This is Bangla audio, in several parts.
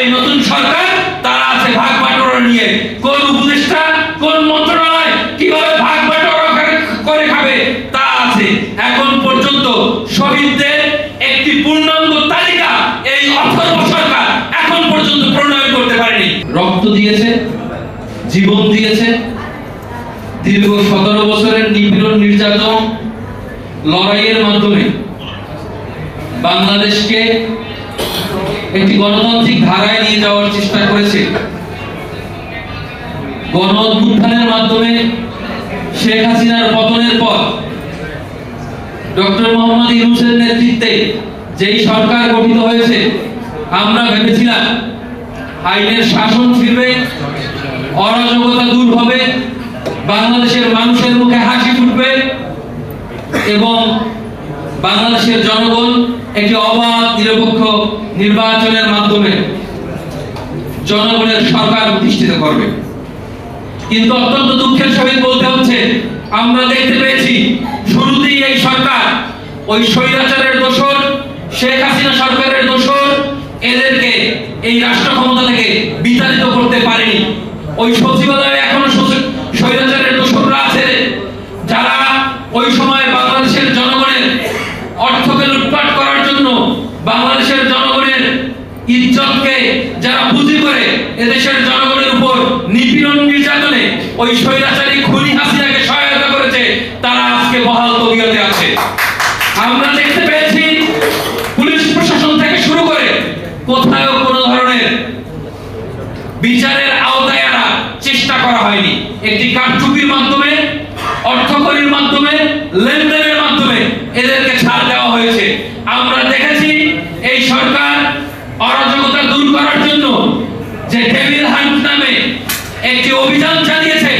এই নতুন সরকার তারা আছে ভাগ বাটোয়ারা নিয়ে। কোন উপদেষ্টা কোন মন্ত্রণালয় কিভাবে ভাগ বাটোয়ারা করে খাবে তা আছে। এখন পর্যন্ত শহীদদের একটি পূর্ণাঙ্গ তালিকা এই অথর্ব সরকার এখন পর্যন্ত প্রণয়ন করতে পারেনি। রক্ত দিয়েছে, জীবন দিয়েছে, দীর্ঘ 17 বছরের নিপীড়ন নির্যাতন লড়াইয়ের মাধ্যমে বাংলাদেশকে একটি গণতান্ত্রিক ধারায় নিয়ে যাওয়ার চেষ্টা করেছে। গণ অভ্যুত্থানের মাধ্যমে শেখ হাসিনার পতনের পর ডক্টর মোহাম্মদ ইউনূসের নেতৃত্বে যেই সরকার গঠিত হয়েছে, আমরা ভেবেছিলাম আইনের শাসন ফিরবে, অরাজকতা দূর হবে, বাংলাদেশের মানুষের মুখে হাসি ফুটবে এবং বাংলাদেশের জনগণ একটি অবাধ নিরপেক্ষ নির্বাচনের মাধ্যমে জনগণের সরকার প্রতিষ্ঠিত করবে। কিন্তু অত্যন্ত দুঃখের সহিত বলতে হচ্ছে, আমরা দেখতে পেয়েছি শুরুতেই এই সরকার ওই স্বৈরাচারের দোসর শেখ হাসিনা সরকারের দোসর এদেরকে এই রাষ্ট্র ক্ষমতা থেকে বিতাড়িত করতে পারেনি। ওই সচিবালয়ে এখনো স্বৈরাচারের দোসররা আছে, যারা ওই সময় বাংলাদেশের জনগণের অর্থকে লুটপাট করার জন্য, বাংলাদেশের জনগণের ইজ্জতকে যারা পুঁজি করে এদেশের জনগণের উপর নিপীড়ন নির্যাতনে ওই স্বৈরাচারী খুনি হাসিনাকে সহায়তা করেছে, তারা আজকে বহাল তবিয়তে আছে। আমরা দেখতে পেয়েছি পুলিশ প্রশাসন থেকে শুরু করে কোথাও কোনো ধরনের বিচারের আওতায় আনার চেষ্টা করা হয়নি। একটি কারচুপির মাধ্যমে, অর্থকরীর মাধ্যমে, লেনদেনের মাধ্যমে এদেরকে ছাড় দেওয়া হয়েছে। আমরা দেখেছি এই সরকার অরাজকতা দূর করার জন্য যে ডেভিল হান্ট নামে একটি অভিযান চালিয়েছে,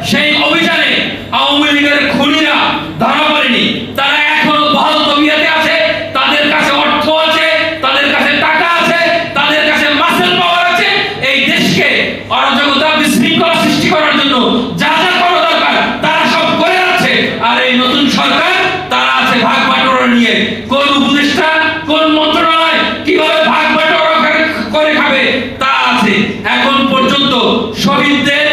সেই অভিযানে আওয়ামী লীগের খুনিরা ধরা পড়েনি। তারা এখনো বহাল তবিয়তে আছে, তাদের কাছে অর্থ আছে, তাদের কাছে টাকা আছে, তাদের কাছে মাসেল পাওয়ার আছে। এই দেশকে অরাজকতা বিশৃঙ্খলা সৃষ্টি করার জন্য যা যা করা দরকার তারা সব করে আছে। আর এই নতুন সরকার তারা আছে ভাগ বাটোয়ারা নিয়ে। কোন উপদেষ্টা কোন মন্ত্রণালয় কিভাবে ভাগ বাটোয়ারা করে খাবে তা আছে। এখন পর্যন্ত শহীদদের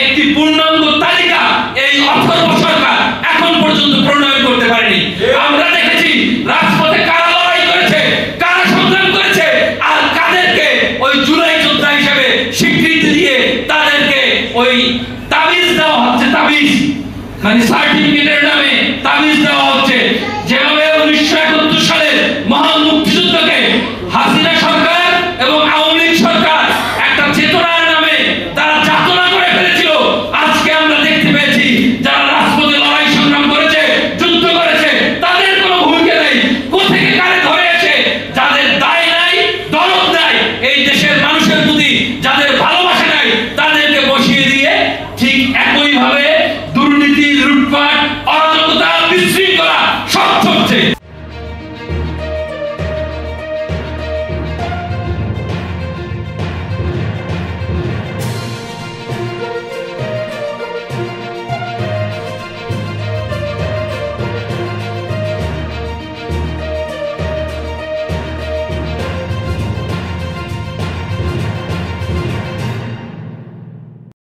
একটি পূর্ণাঙ্গ তালিকা এই অথর্ব সরকার এখন পর্যন্ত প্রণয়ন করতে পারেনি। আমরা দেখেছি রাজপথে কারা লড়াই করেছে, কারা সংগ্রাম করেছে, আর কাদেরকে ওই জুলাই যোদ্ধা হিসেবে স্বীকৃতি দিয়ে তাদেরকে ওই তাবিজ দেওয়া হচ্ছে। তাবিজ মানে সার্টিফিকেটের নামে তাবিজ দেওয়া হচ্ছে।